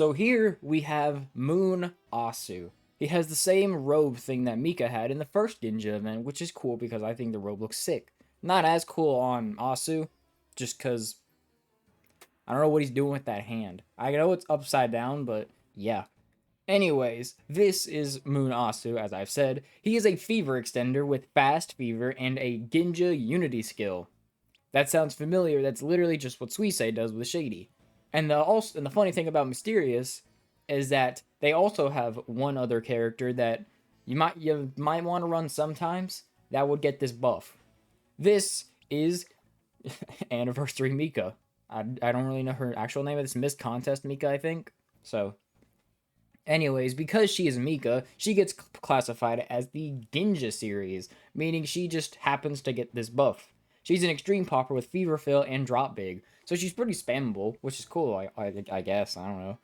So here we have Moon Asu. He has the same robe thing that Mika had in the first Ginja event, which is cool because I think the robe looks sick. Not as cool on Asu, just because I don't know what he's doing with that hand. I know it's upside down, but yeah. Anyways, this is Moon Asu, as I've said. He is a fever extender with fast fever and a Ginja unity skill. That sounds familiar, that's literally just what Suisei does with Shady. And the funny thing about Mysterious is that they also have one other character that you might want to run sometimes that would get this buff. This is Anniversary Mika. I don't really know her actual name. It's Miss Contest Mika, I think. So, anyways, because she is Mika, she gets classified as the Ginja series, meaning she just happens to get this buff. She's an extreme popper with Fever Fill and Drop Big, so she's pretty spammable, which is cool, I guess, I don't know.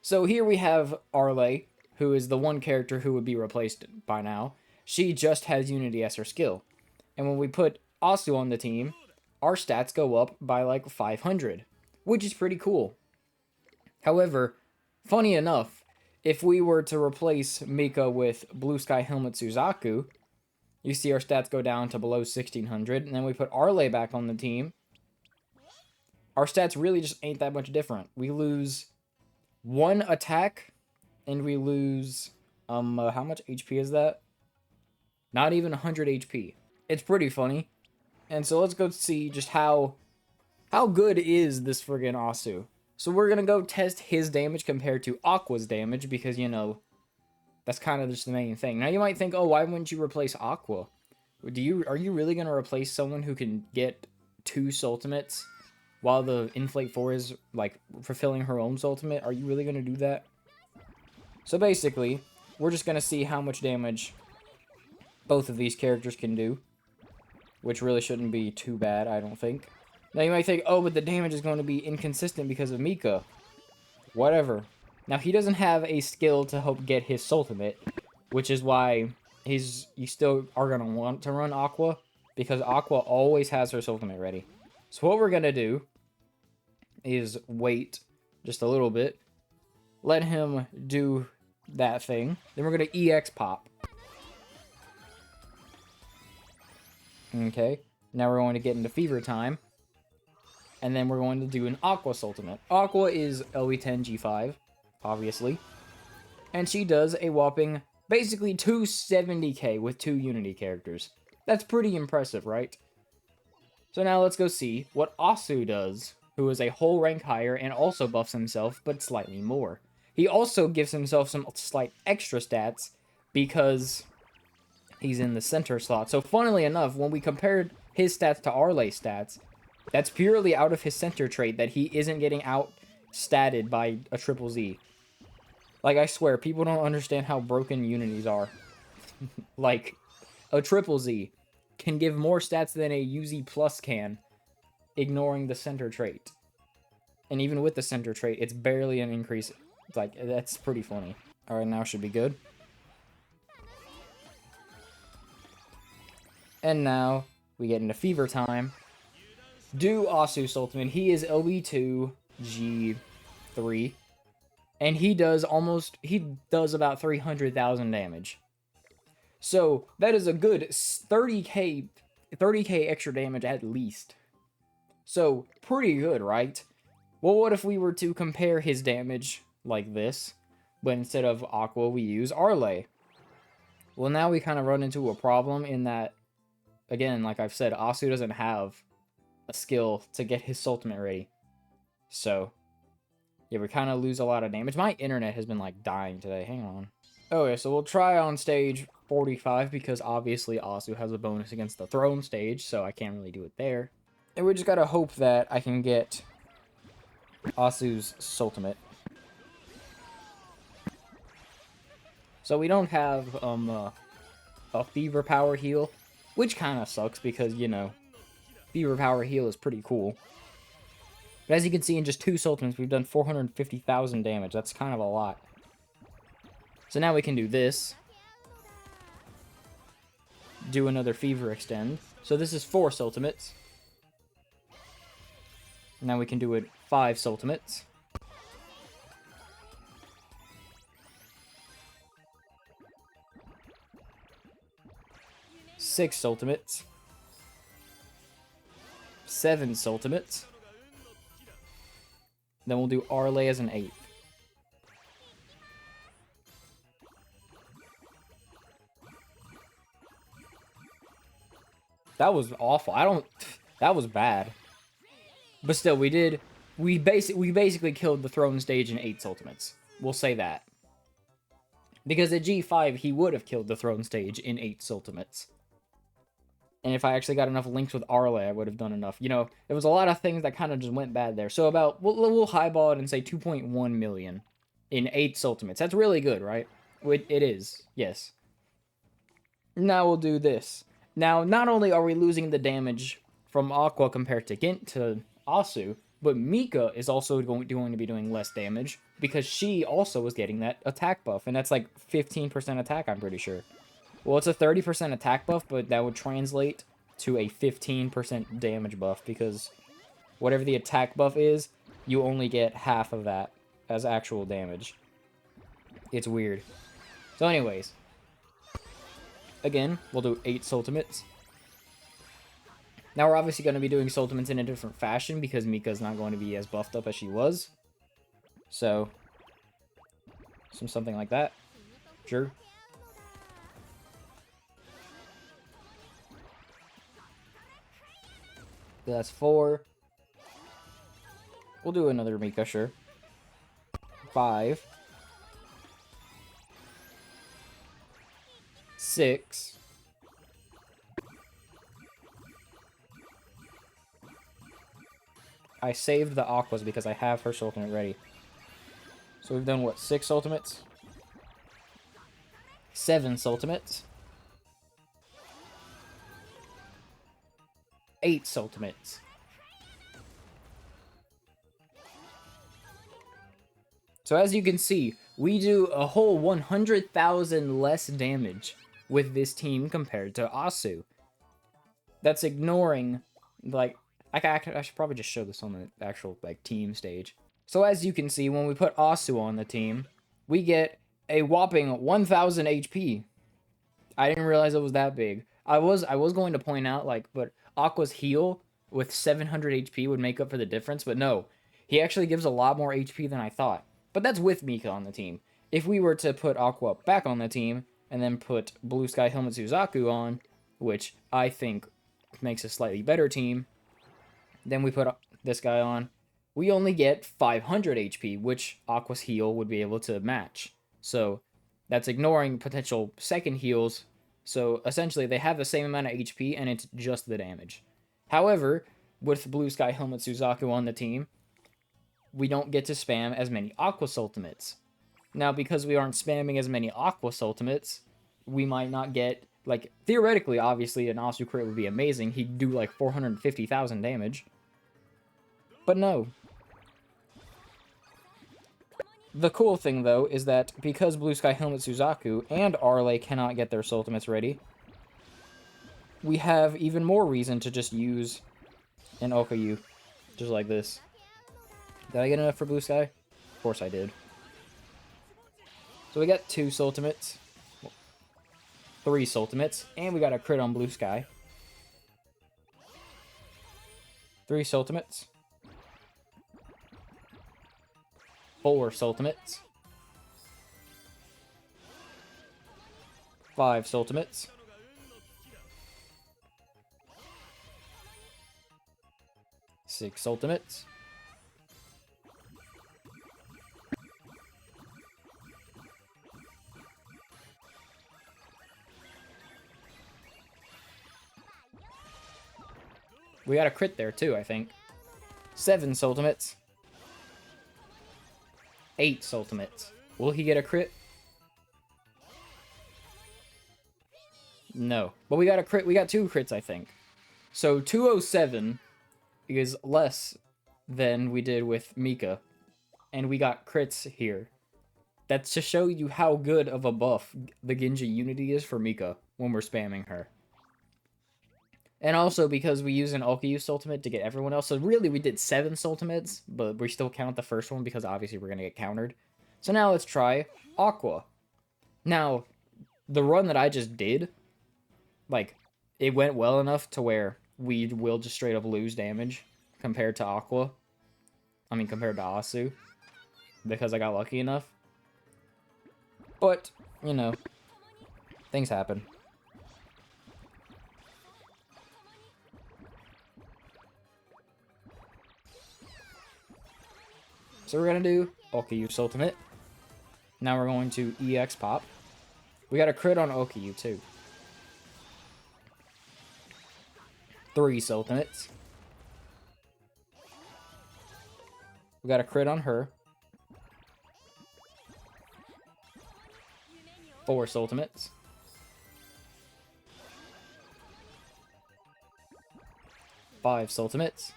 So here we have Arle, who is the one character who would be replaced by now. She just has Unity as her skill. And when we put Asu on the team, our stats go up by like 500, which is pretty cool. However, funny enough, if we were to replace Mika with Blue Sky Helmet Suzaku, you see our stats go down to below 1600, and then we put Arle back on the team. Our stats really just ain't that much different. We lose one attack, and we lose, how much HP is that? Not even 100 HP. It's pretty funny. And so let's go see just how good is this friggin' Asu. So we're gonna go test his damage compared to Aqua's damage, because, you know, that's kind of just the main thing. Now you might think, oh, why wouldn't you replace Aqua? Are you really gonna replace someone who can get 2 Soultimates while the Inflate 4 is, like, fulfilling her own Soultimate? Are you really gonna do that? So basically, we're just gonna see how much damage both of these characters can do, which really shouldn't be too bad, I don't think. Now you might think, oh, but the damage is going to be inconsistent because of Mika. Whatever. Now he doesn't have a skill to help get his Soultimate, which is why you still are going to want to run Aqua, because Aqua always has her Soultimate ready. So what we're going to do is wait just a little bit, let him do that thing, then we're going to EX pop. Okay, now we're going to get into Fever Time. And then we're going to do an Aqua Soultimate. Aqua is LV10 G5, obviously. And she does a whopping, basically 270k with 2 Unity characters. That's pretty impressive, right? So now let's go see what Asu does, who is a whole rank higher and also buffs himself, but slightly more. He also gives himself some slight extra stats because he's in the center slot. So funnily enough, when we compared his stats to Arle's stats, that's purely out of his center trait that he isn't getting out-statted by a triple Z. Like, I swear, people don't understand how broken unities are. Like, a triple Z can give more stats than a UZ plus can, ignoring the center trait. And even with the center trait, it's barely an increase. It's like, that's pretty funny. Alright, now should be good. And now, we get into Fever Time. Do Asu's Ultimate. He is LB2 G3. And he does about 300,000 damage. So, that is a good 30k extra damage at least. So, pretty good, right? Well, what if we were to compare his damage like this, but instead of Aqua, we use Arle? Well, now we kind of run into a problem in that, again, like I've said, Asu doesn't have a skill to get his Soultimate ready. So, yeah, we kind of lose a lot of damage. My internet has been, like, dying today. Hang on. Okay, so we'll try on stage 45, because obviously Asu has a bonus against the throne stage, so I can't really do it there. And we just gotta hope that I can get Asu's Soultimate. So we don't have a Fever Power heal, which kind of sucks because, you know, Fever Power heal is pretty cool. But as you can see, in just 2 Soultimates, we've done 450,000 damage. That's kind of a lot. So now we can do this. Do another Fever Extend. So this is 4 Soultimates. Now we can do it 5 Soultimates. 6 Soultimates, 7 Soultimates. Then we'll do Arlay as an 8th. That was awful. That was bad. But still, we basically killed the throne stage in 8 Ultimates. We'll say that. Because at G5, he would have killed the throne stage in 8 Ultimates. And if I actually got enough links with Arlay, I would have done enough. You know, there was a lot of things that kind of just went bad there. So we'll highball it and say 2.1 million in 8 Ultimates. That's really good, right? It is, yes. Now we'll do this. Now, not only are we losing the damage from Aqua compared to Asu, but Mika is also going to be doing less damage because she also was getting that attack buff, and that's like 15% attack, I'm pretty sure. Well, it's a 30% attack buff, but that would translate to a 15% damage buff because whatever the attack buff is, you only get half of that as actual damage. It's weird. So anyways, again, we'll do 8 Soultimates. Now we're obviously going to be doing Soultimates in a different fashion because Mika's not going to be as buffed up as she was. So, something like that. Sure. That's 4. We'll do another Mika, sure. 5. 6. I saved the Aquas because I have her Ultimate ready. So we've done, what, 6 Ultimates? 7 Ultimates. 8 Ultimates. So as you can see, we do a whole 100,000 less damage with this team compared to Asu. That's ignoring, like, I should probably just show this on the actual, like, team stage. So as you can see, when we put Asu on the team, we get a whopping 1,000 HP. I didn't realize it was that big. I was going to point out, like, but Aqua's heal with 700 HP would make up for the difference, but no. He actually gives a lot more HP than I thought. But that's with Mika on the team. If we were to put Aqua back on the team, and then put Blue Sky Helmet Suzaku on, which I think makes a slightly better team, then we put this guy on, we only get 500 HP, which Aqua's heal would be able to match. So that's ignoring potential second heals. So essentially they have the same amount of HP and it's just the damage. However, with Blue Sky Helmet Suzaku on the team, we don't get to spam as many Aqua Ultimates. Now, because we aren't spamming as many Aqua Ultimates, we might not get, like, theoretically, obviously, an Asu crit would be amazing. He'd do, like, 450,000 damage. But no. The cool thing, though, is that because Blue Sky Helmet Suzaku and Arlay cannot get their Ultimates ready, we have even more reason to just use an Okayu, just like this. Did I get enough for Blue Sky? Of course I did. So we got 2 Ultimates, 3 Ultimates, and we got a crit on Blue Sky. 3 Ultimates. 4 Ultimates. 5 Ultimates. 6 Ultimates. We got a crit there too, I think. 7 Ultimates. 8 Ultimates. Will he get a crit? No. But we got a crit. We got 2 crits, I think. So 207 is less than we did with Mika. And we got crits here. That's to show you how good of a buff the Genji Unity is for Mika when we're spamming her. And also because we use an Okayu Ultimate to get everyone else. So really we did 7 Ultimates, but we still count the first one because obviously we're going to get countered. So now let's try Aqua. Now, the run that I just did, like, it went well enough to where we will just straight up lose damage compared to Aqua. I mean, compared to Asu. Because I got lucky enough. But, you know, things happen. So we're going to do Okyu Soultimate. Now we're going to EX Pop. We got a crit on Okyu too. 3 Soultimates. We got a crit on her. 4 Soultimates. 5 Soultimates.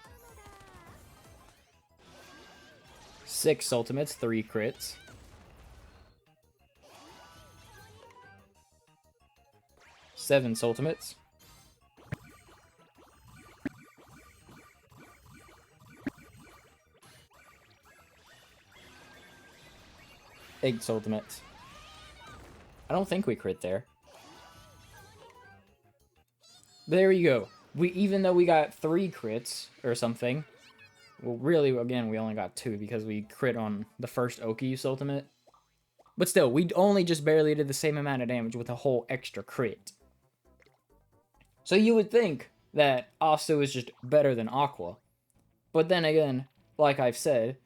6 Soultimates, 3 crits. 7 Soultimates. 8 Soultimates. I don't think we crit there. But there you go. Even though we got 3 crits or something, well, really, again, we only got 2 because we crit on the first Okyu Ultimate. But still, we only just barely did the same amount of damage with a whole extra crit. So you would think that Asu is just better than Aqua. But then again, like I've said,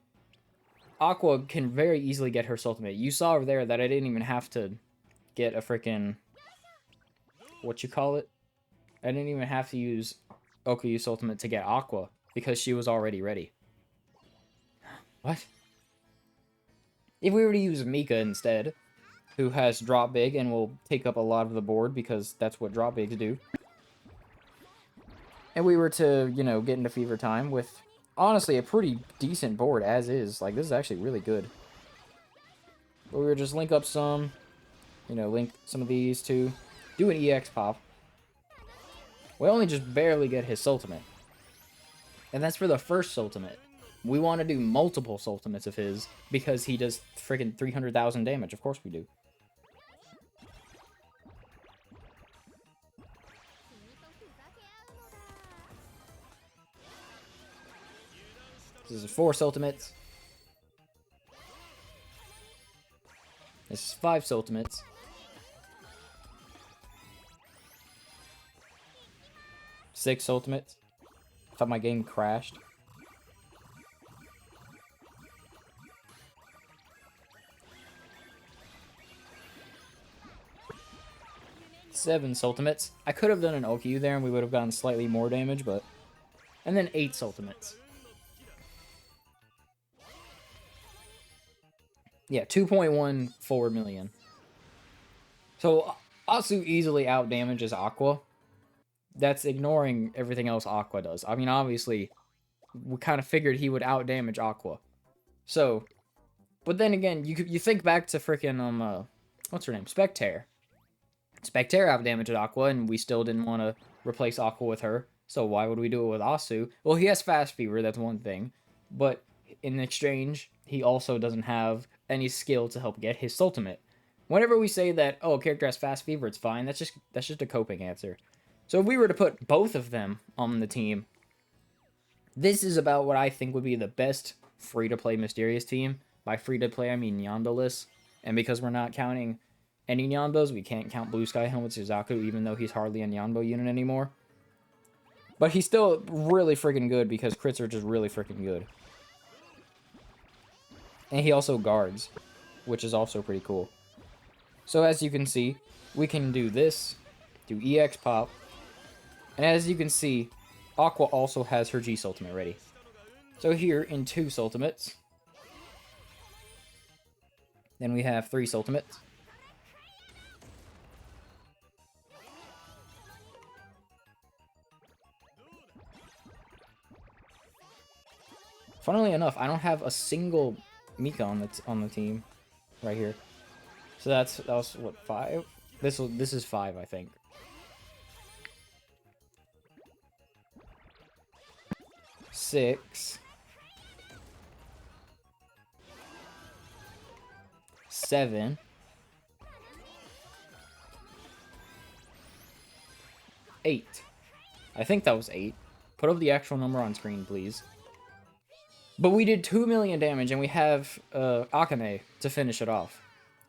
Aqua can very easily get her Ultimate. You saw over there that I didn't even have to get a freaking... what you call it? I didn't even have to use Oku's Ultimate to get Aqua, because she was already ready. What? If we were to use Mika instead, who has Drop Big and will take up a lot of the board, because that's what Drop Bigs do. And we were to, you know, get into Fever Time with, honestly, a pretty decent board as is. Like, this is actually really good. But we were just link up some, you know, link some of these two, do an EX pop. We only just barely get his Ultimate. And that's for the first Ultimate. We want to do multiple Ultimates of his, because he does freaking 300,000 damage. Of course we do. This is 4 Ultimates. This is 5 Ultimates. 6 Ultimates. I thought my game crashed. 7 Ultimates. I could have done an OQ there and we would have gotten slightly more damage, but... And then 8 Ultimates. Yeah, 2.14 million. So, Asu easily outdamages Aqua. That's ignoring everything else Aqua does. I mean, obviously, we kind of figured he would outdamage Aqua. So, but then again, you think back to freaking, what's her name? Spectaire. Spectaire outdamaged Aqua, and we still didn't want to replace Aqua with her. So why would we do it with Asu? Well, he has Fast Fever, that's one thing. But in exchange, he also doesn't have any skill to help get his Ultimate. Whenever we say that, oh, a character has Fast Fever, it's fine, that's just a coping answer. So if we were to put both of them on the team, this is about what I think would be the best free-to-play Mysterious team. By free-to-play, I mean Nyandoless. And because we're not counting any Nyanbos, we can't count Blue Sky Helmet Suzaku, even though he's hardly a Nyanbo unit anymore. But he's still really freaking good because crits are just really freaking good. And he also guards, which is also pretty cool. So as you can see, we can do this, do EX Pop, and as you can see, Aqua also has her G Ultimate ready. So here, in 2 Ultimates, then we have 3 Ultimates. Funnily enough, I don't have a single Mika on the team right here. So that was what, 5? This is 5, I think. Six. 7. 8. I think that was 8. Put up the actual number on screen, please. But we did 2 million damage, and we have Akane to finish it off.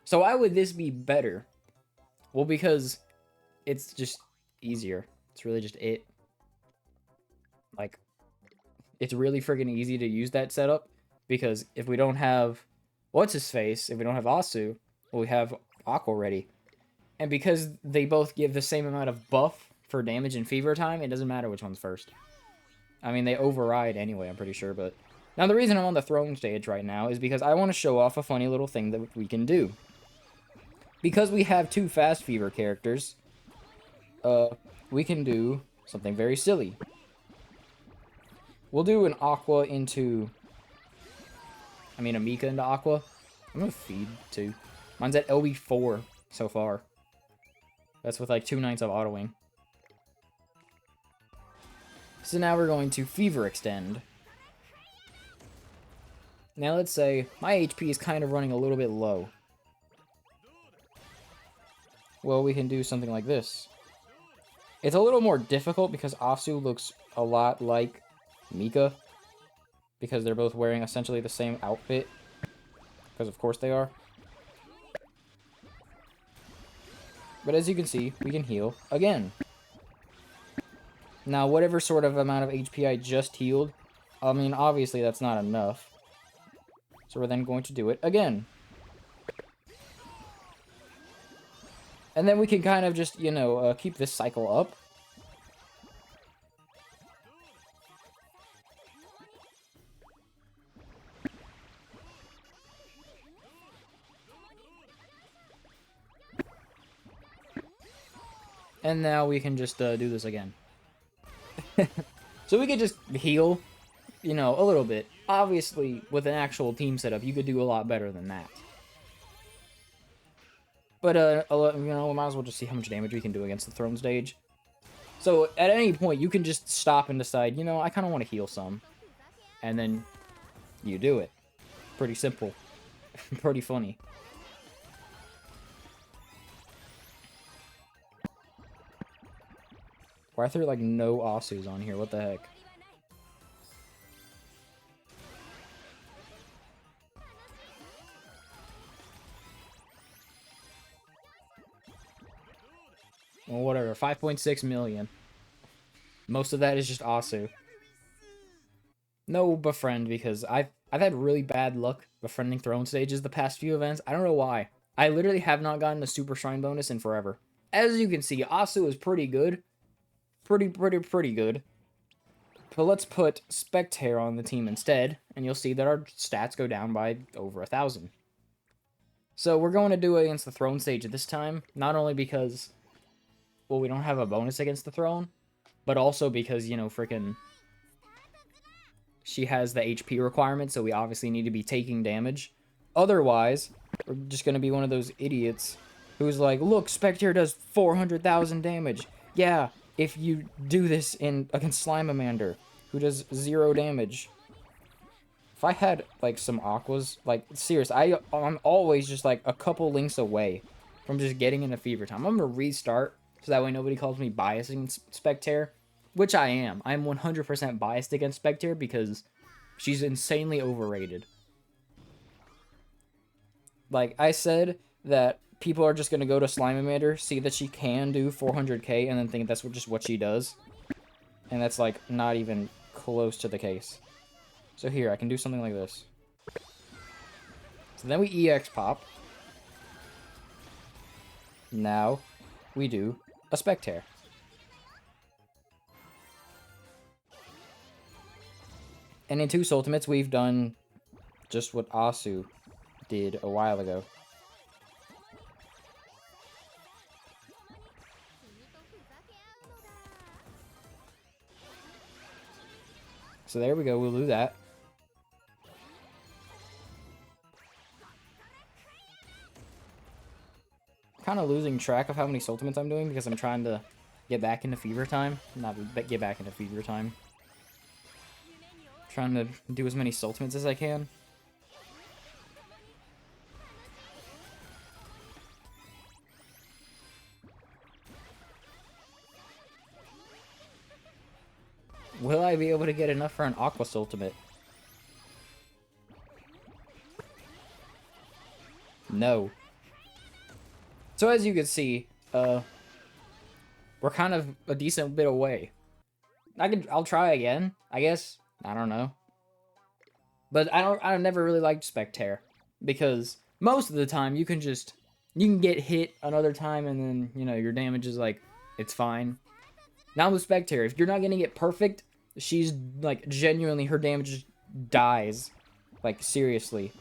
So why would this be better? Well, because it's just easier. It's really just it. Like, it's really freaking easy to use that setup, because if we don't have what's-his-face, if we don't have Asu, well, we have Aqua ready. And because they both give the same amount of buff for damage and fever time, it doesn't matter which one's first. I mean, they override anyway, I'm pretty sure, but... Now, the reason I'm on the throne stage right now is because I want to show off a funny little thing that we can do. Because we have 2 fast fever characters, we can do something very silly. We'll do an Aqua into... I mean, a Mika into Aqua. I'm going to feed, too. Mine's at LB4 so far. That's with, like, 2 nights of autoing. So now we're going to Fever Extend. Now let's say my HP is kind of running a little bit low. Well, we can do something like this. It's a little more difficult because Asu looks a lot like Mika. Because they're both wearing essentially the same outfit. Because of course they are. But as you can see, we can heal again. Now, whatever sort of amount of HP I just healed, I mean, obviously that's not enough. So we're then going to do it again. And then we can kind of just, you know, keep this cycle up. And now we can just do this again. So we could just heal, you know, a little bit. Obviously, with an actual team setup, you could do a lot better than that. But, you know, we might as well just see how much damage we can do against the throne stage. So, at any point, you can just stop and decide, you know, I kind of want to heal some. And then, you do it. Pretty simple. Pretty funny. Why are there, like, no Asus on here? What the heck? Well, whatever. 5.6 million. Most of that is just Asu. No befriend, because I've had really bad luck befriending throne stages the past few events. I don't know why. I literally have not gotten a super shrine bonus in forever. As you can see, Asu is pretty good. Pretty good. But let's put Spectator on the team instead, and you'll see that our stats go down by over 1,000. So we're going to do it against the throne stage this time, not only because, well, we don't have a bonus against the throne, but also because, you know, frickin' she has the HP requirement, so we obviously need to be taking damage. Otherwise, we're just going to be one of those idiots who's like, look, Spectator does 400,000 damage. Yeah, if you do this against Slimamander, who does 0 damage. If I had, like, some Aquas, like, serious, I'm always just, like, a couple links away from just getting into Fever Time. I'm going to restart, so that way nobody calls me biased against Spectator, which I am. I'm 100% biased against Spectator because she's insanely overrated. Like, I said that people are just going to go to Slimamander, see that she can do 400k, and then think that's just what she does. And that's, like, not even close to the case. So here, I can do something like this. So then we EX pop. Now, we do a Spectator. And in 2 Soultimates, we've done just what Asu did a while ago. So there we go, we'll do that. Kind of losing track of how many Soultimates I'm doing because I'm trying to get back into Fever Time. Not get back into Fever Time. Trying to do as many Soultimates as I can. Will I be able to get enough for an Aqua Soultimate? No. So as you can see, we're kind of a decent bit away. I'll try again, I guess. I don't know. But I never really liked Spectator, because most of the time you can get hit another time and then, you know, your damage is like, it's fine. Now with Spectator, if you're not getting it perfect, she's like, genuinely, her damage just dies. Like, seriously.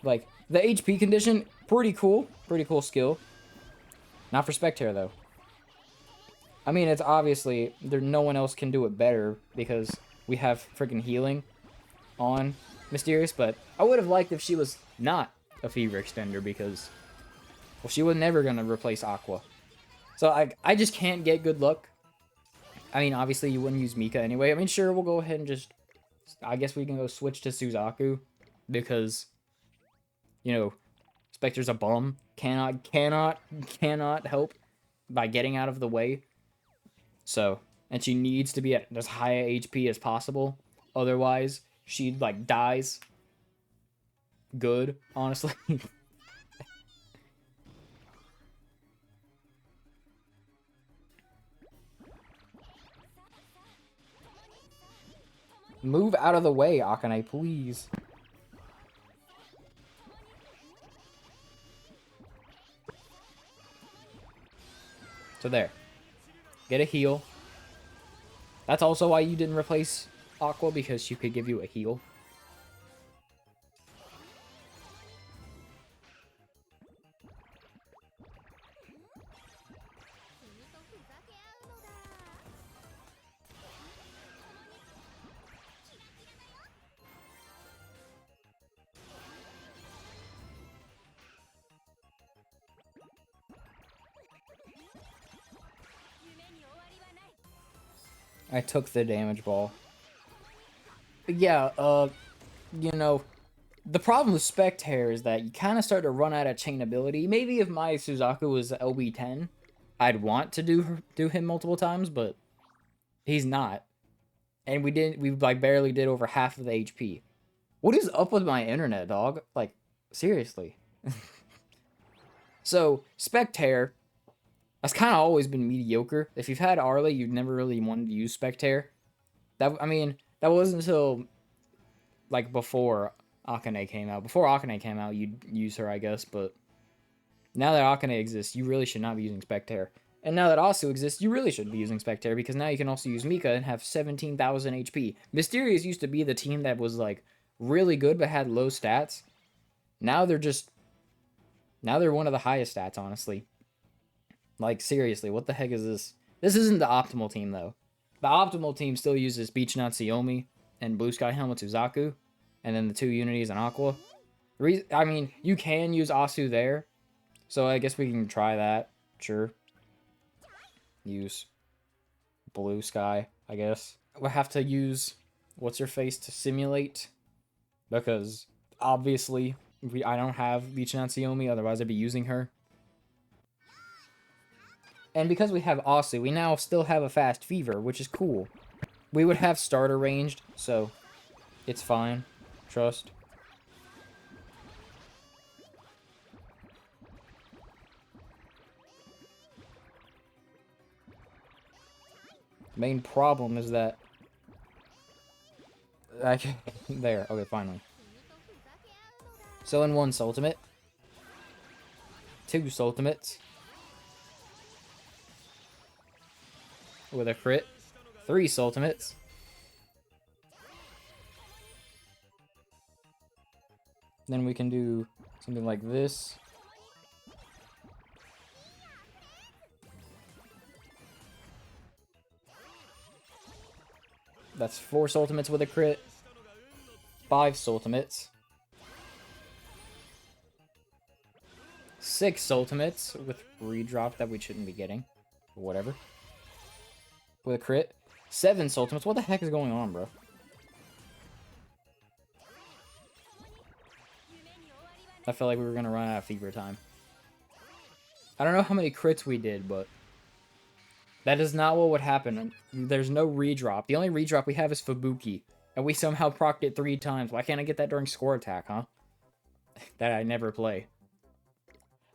Like, the HP condition, pretty cool skill. Not for Spectator, though. I mean, it's obviously, no one else can do it better, because we have freaking healing on Mysterious, but I would have liked if she was not a Fever Extender, because, well, she was never going to replace Aqua. So I just can't get good luck. I mean, obviously, you wouldn't use Mika anyway. I mean, sure, we'll go ahead and just, I guess we can go switch to Suzaku, because, you know, Spectre's a bum. Cannot help by getting out of the way. So, and she needs to be at as high a HP as possible. Otherwise, she, like, dies. Good, honestly. Move out of the way, Akane, please. So there. Get a heal. That's also why you didn't replace Aqua, because she could give you a heal. I took the damage ball. But yeah, you know, the problem with Spectator is that you kind of start to run out of chain ability. Maybe if my Suzaku was LB10, I'd want to do him multiple times, but he's not. And we like barely did over half of the HP. What is up with my internet, dog? Like, seriously. So, Spectator, that's kind of always been mediocre. If you've had Arlie, you've never really wanted to use Spectator. I mean, that wasn't until, like, before Akane came out. Before Akane came out, you'd use her, I guess, but now that Akane exists, you really should not be using Spectator. And now that Asu exists, you really shouldn't be using Spectator, because now you can also use Mika and have 17,000 HP. Mysterious used to be the team that was, like, really good but had low stats. Now they're one of the highest stats, honestly. Like, seriously, what the heck is this? This isn't the optimal team, though. The optimal team still uses Beach Knot Xiaomi and Blue Sky Helmet Suzaku, and then the two Unities and Aqua. I mean, you can use Asu there, so I guess we can try that. Sure. Use Blue Sky, I guess. We'll have to use What's-Her-Face to simulate, because obviously I don't have Beach Knot Xiaomi, otherwise I'd be using her. And because we have Asu, we now still have a fast fever, which is cool. We would have starter ranged, so it's fine. Trust. Main problem is that there. Okay, finally. So in one Soultimate, two Soultimates with a crit, three Soultimates, then we can do something like this. That's 4 Soultimates with a crit, 5 Soultimates, 6 Soultimates with redrop that we shouldn't be getting, or whatever, with a crit, 7 Soultimates. What the heck is going on, bro? I felt like we were gonna run out of fever time. I don't know how many crits we did, but That is not what would happen. There's no redrop. The only redrop we have is Fubuki. And we somehow procced it 3 times. Why can't I get that during Score Attack, huh? That I never play.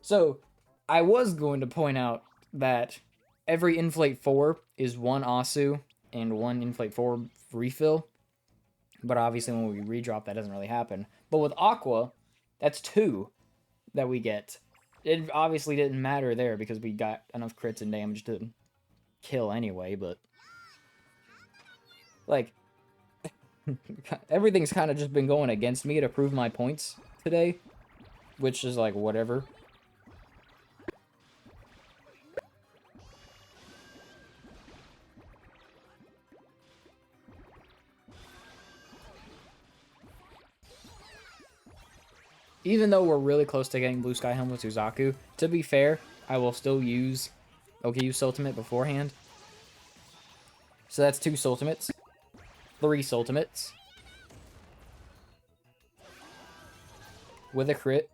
So, I was going to point out that every Inflate 4 is 1 Asu and 1 Inflate 4 refill. But obviously when we redrop, that doesn't really happen. But with Aqua, that's 2 that we get. It obviously didn't matter there because we got enough crits and damage to kill anyway, but... Like, everything's kind of just been going against me to prove my points today. Which is like, whatever. Even though we're really close to getting Blue Sky Helm with Suzaku, to be fair, I will still use Soultimate beforehand. So that's 2 Soultimates. 3 Soultimates. With a crit.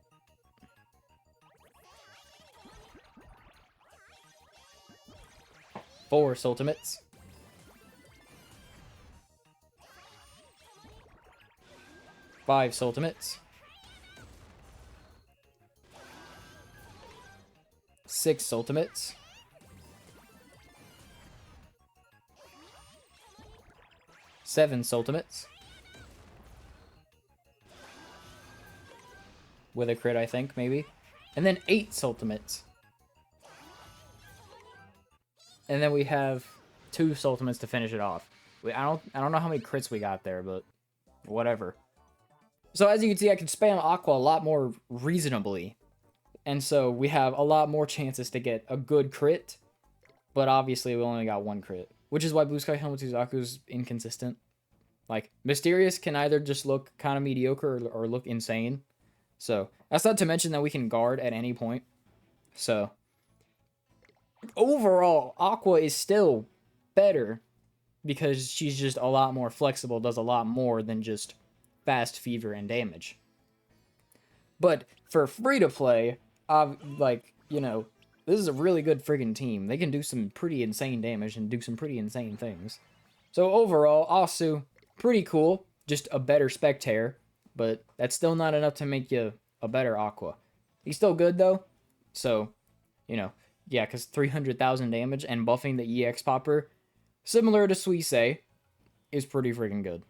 Four Soultimates. 5 Soultimates. 6 Soultimates. 7 Soultimates. With a crit, I think, maybe. And then 8 Soultimates. And then we have 2 Soultimates to finish it off. I don't know how many crits we got there, but whatever. So as you can see, I can spam Aqua a lot more reasonably. And so we have a lot more chances to get a good crit. But obviously we only got 1 crit. Which is why Blue Sky Helmet Suzaku is inconsistent. Like, Mysterious can either just look kind of mediocre or look insane. So, that's not to mention that we can guard at any point. So, overall, Aqua is still better because she's just a lot more flexible, does a lot more than just fast fever and damage. But for free to play, like, you know, this is a really good friggin' team. They can do some pretty insane damage and do some pretty insane things. So overall, Asu, pretty cool. Just a better Spectator, but that's still not enough to make you a better Aqua. He's still good though, so, you know, yeah, because 300,000 damage and buffing the EX popper, similar to Suisei, is pretty friggin' good.